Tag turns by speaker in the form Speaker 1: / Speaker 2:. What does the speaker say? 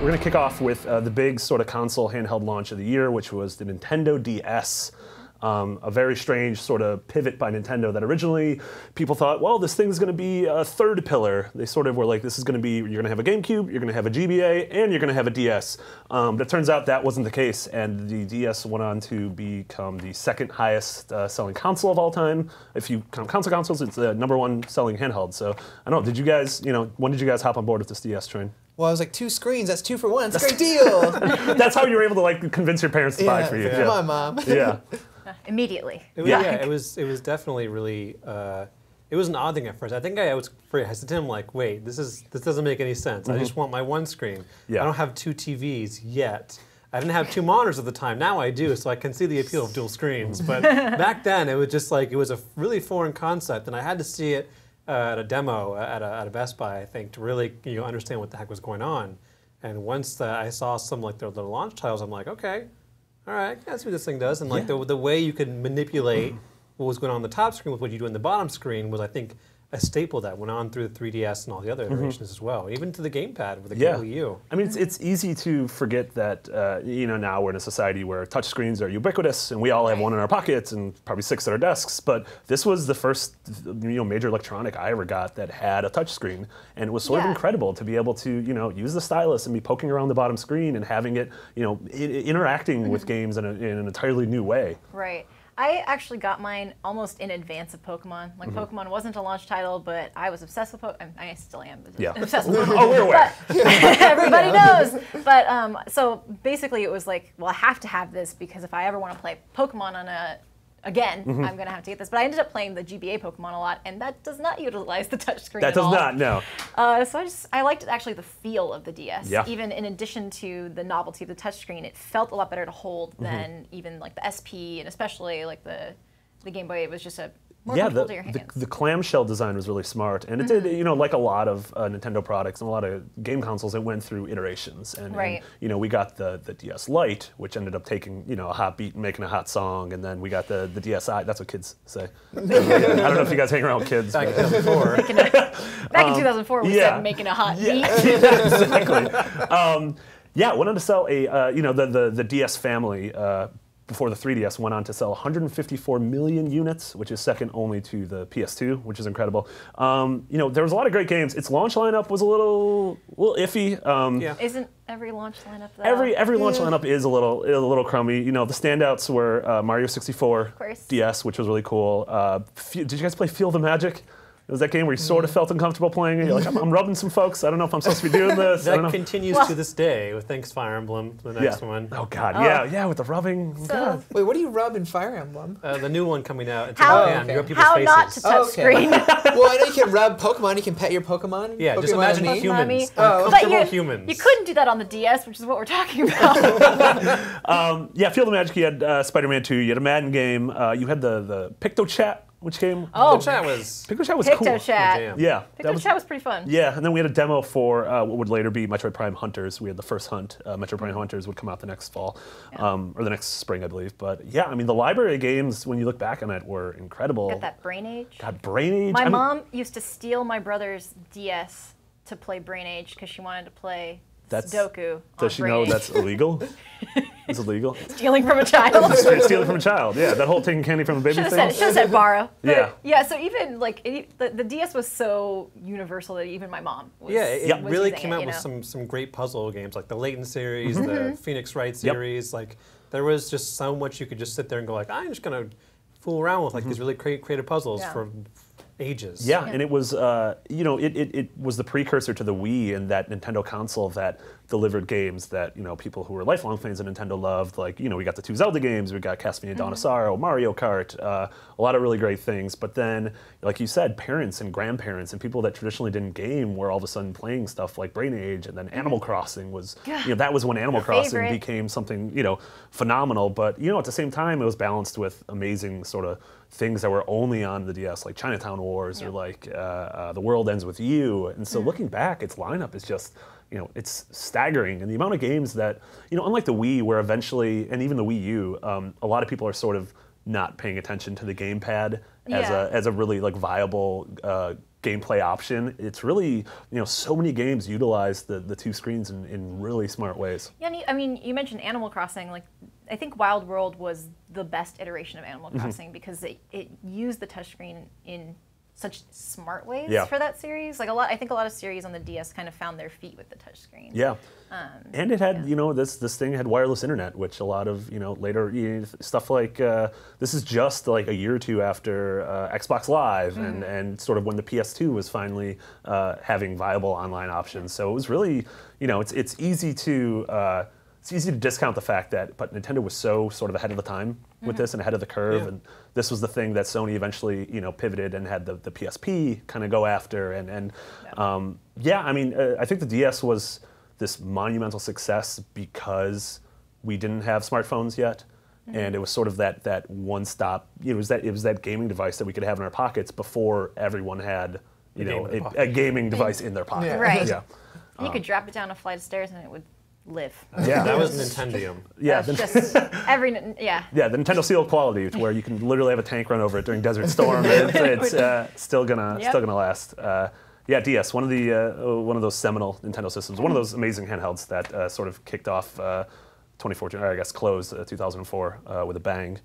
Speaker 1: We're going to kick off with the big sort of console handheld launch of the year, which was the Nintendo DS. A very strange sort of pivot by Nintendo that originally people thought, well, this thing's going to be a third pillar. They sort of were like, this is going to be, you're going to have a GameCube, you're going to have a GBA, and you're going to have a DS. But it turns out that wasn't the case, and the DS went on to become the second highest selling console of all time. If you count consoles, it's the #1 selling handheld. So I don't know, did you guys, when did you guys hop on board with this DS train?
Speaker 2: Well, I was like, 2 screens, that's 2 for 1, that's a great deal.
Speaker 1: That's how you were able to like convince your parents to buy it for you.
Speaker 2: Come on, Mom.
Speaker 1: Yeah.
Speaker 3: Immediately.
Speaker 4: It was definitely really, it was an odd thing at first. I think I was very hesitant. I'm like, wait, this doesn't make any sense. I just want my one screen.
Speaker 1: Yeah.
Speaker 4: I don't have 2 TVs yet. I didn't have 2 monitors at the time. Now I do, so I can see the appeal of dual screens. But back then, it was just like, it was a really foreign concept, and I had to see it at a demo at a Best Buy, I think, to really understand what the heck was going on. And once I saw some like the launch titles, I'm like, okay, all right, that's what this thing does. And like the way you could manipulate what was going on the top screen with what you do in the bottom screen was, I think, a staple that went on through the 3DS and all the other iterations as well, even to the gamepad with the Wii U.
Speaker 1: I mean, it's easy to forget that now we're in a society where touchscreens are ubiquitous, and we all have one in our pockets and probably 6 at our desks. But this was the first major electronic I ever got that had a touchscreen, and it was sort of incredible to be able to use the stylus and be poking around the bottom screen and having it interacting with games in an entirely new way.
Speaker 3: Right. I actually got mine almost in advance of Pokemon. Like, Pokemon wasn't a launch title, but I was obsessed with Pokemon. I still am obsessed with Pokemon.
Speaker 1: Oh, we're aware.
Speaker 3: Everybody knows. But so basically it was like, well, I have to have this because if I ever want to play Pokemon on again, I'm going to have to get this. But I ended up playing the GBA Pokemon a lot, and that does not utilize the touchscreen
Speaker 1: That
Speaker 3: at all.
Speaker 1: does not, no.
Speaker 3: So I liked actually the feel of the DS.
Speaker 1: Yeah.
Speaker 3: Even in addition to the novelty of the touchscreen, it felt a lot better to hold than even like the SP, and especially like the Game Boy. It was just a more comfortable to your hands.
Speaker 1: The clamshell design was really smart, and it did, like a lot of Nintendo products and a lot of game consoles, it went through iterations. And we got the DS Lite, which ended up taking a hot beat and making a hot song, and then we got the DSi. That's what kids say. I don't know if you guys hang around with kids.
Speaker 4: Back in 2004.
Speaker 3: Back in 2004, we said making a hot beat.
Speaker 1: Exactly. Went on to sell the DS family. Before the 3DS went on to sell 154 million units, which is second only to the PS2, which is incredible. There was a lot of great games. Its launch lineup was a little iffy.
Speaker 3: Isn't every launch lineup though?
Speaker 1: Every launch lineup is a little crummy. The standouts were Mario 64, DS, which was really cool. Did you guys play Feel the Magic? It was that game where you sort of felt uncomfortable playing it. You're like, I'm rubbing some folks. I don't know if I'm supposed to be doing this.
Speaker 4: That continues to this day with Thanks Fire Emblem, the next one.
Speaker 1: Oh, God. Yeah, with the rubbing. God.
Speaker 2: Wait, what do you rub in Fire Emblem?
Speaker 4: The new one coming out in
Speaker 3: Japan.
Speaker 4: You rub people's
Speaker 3: How
Speaker 4: faces.
Speaker 3: not to touch screen.
Speaker 2: Well, I know you can rub Pokemon. You can pet your Pokemon.
Speaker 4: Yeah, just
Speaker 2: Pokemon
Speaker 4: imagine humans.
Speaker 3: But
Speaker 4: humans.
Speaker 3: You couldn't do that on the DS, which is what we're talking about.
Speaker 1: Feel the Magic. You had Spider-Man 2. You had a Madden game. You had the PictoChat. Which game?
Speaker 4: PictoChat was
Speaker 1: cool.
Speaker 3: PictoChat.
Speaker 1: Yeah.
Speaker 3: PictoChat was pretty fun.
Speaker 1: Yeah, and then we had a demo for what would later be Metroid Prime Hunters. We had the first hunt. Metroid Prime Hunters would come out the next fall, or the next spring, I believe. But yeah, I mean, the library of games, when you look back on it, were incredible.
Speaker 3: Got that Brain Age.
Speaker 1: Got Brain Age.
Speaker 3: My mom used to steal my brother's DS to play Brain Age because she wanted to play Sudoku.
Speaker 1: Does she know that's illegal? It's illegal.
Speaker 3: Stealing from a child.
Speaker 1: Stealing from a child. Yeah, that whole taking candy from a baby thing.
Speaker 3: Should have said borrow.
Speaker 1: But
Speaker 3: yeah. So even like the DS was so universal that even my mom was.
Speaker 4: It
Speaker 3: was
Speaker 4: really
Speaker 3: using
Speaker 4: came
Speaker 3: it,
Speaker 4: out with some great puzzle games like the Layton series, the Phoenix Wright series. Like there was just so much you could just sit there and go like, I'm just gonna fool around with like these really creative puzzles for ages.
Speaker 1: Yeah, and it was, it was the precursor to the Wii and that Nintendo console that delivered games that, people who were lifelong fans of Nintendo loved. Like, we got the 2 Zelda games, we got Castlevania Dawn of Sorrow, Mario Kart, a lot of really great things. But then, like you said, parents and grandparents and people that traditionally didn't game were all of a sudden playing stuff like Brain Age, and then Animal Crossing was, that was when Animal Crossing became something, phenomenal. But, at the same time, it was balanced with amazing sort of things that were only on the DS, like Chinatown Wars or like The World Ends With You. And so looking back, its lineup is just, it's staggering. And the amount of games that, unlike the Wii, where eventually, and even the Wii U, a lot of people are sort of not paying attention to the gamepad as a really like viable gameplay option. It's really, so many games utilize the two screens in really smart ways.
Speaker 3: Yeah, and I mean, you mentioned Animal Crossing. Like, I think Wild World was the best iteration of Animal Crossing because it used the touchscreen in such smart ways for that series. Like I think a lot of series on the DS kind of found their feet with the touchscreen.
Speaker 1: Yeah. And it had, this thing had wireless internet, which a lot of, later stuff like, this is just like a year or two after Xbox Live and sort of when the PS2 was finally having viable online options. So it was really, it's easy to discount the fact but Nintendo was so sort of ahead of the time with this and ahead of the curve, and this was the thing that Sony eventually, pivoted and had the PSP kind of go after, I mean, I think the DS was this monumental success because we didn't have smartphones yet, and it was sort of that one-stop. It was that gaming device that we could have in our pockets before everyone had, a gaming device in their pocket.
Speaker 3: Right.
Speaker 1: Yeah.
Speaker 3: And you could drop it down a flight of stairs and it would live.
Speaker 4: Yeah, that was Nintendium.
Speaker 1: Yeah,
Speaker 3: Just every
Speaker 1: yeah, the Nintendo Seal quality, where you can literally have a tank run over it during Desert Storm. It's still gonna last. Yeah, DS, one of those seminal Nintendo systems, one of those amazing handhelds that sort of kicked off 2014, or I guess closed 2004 with a bang.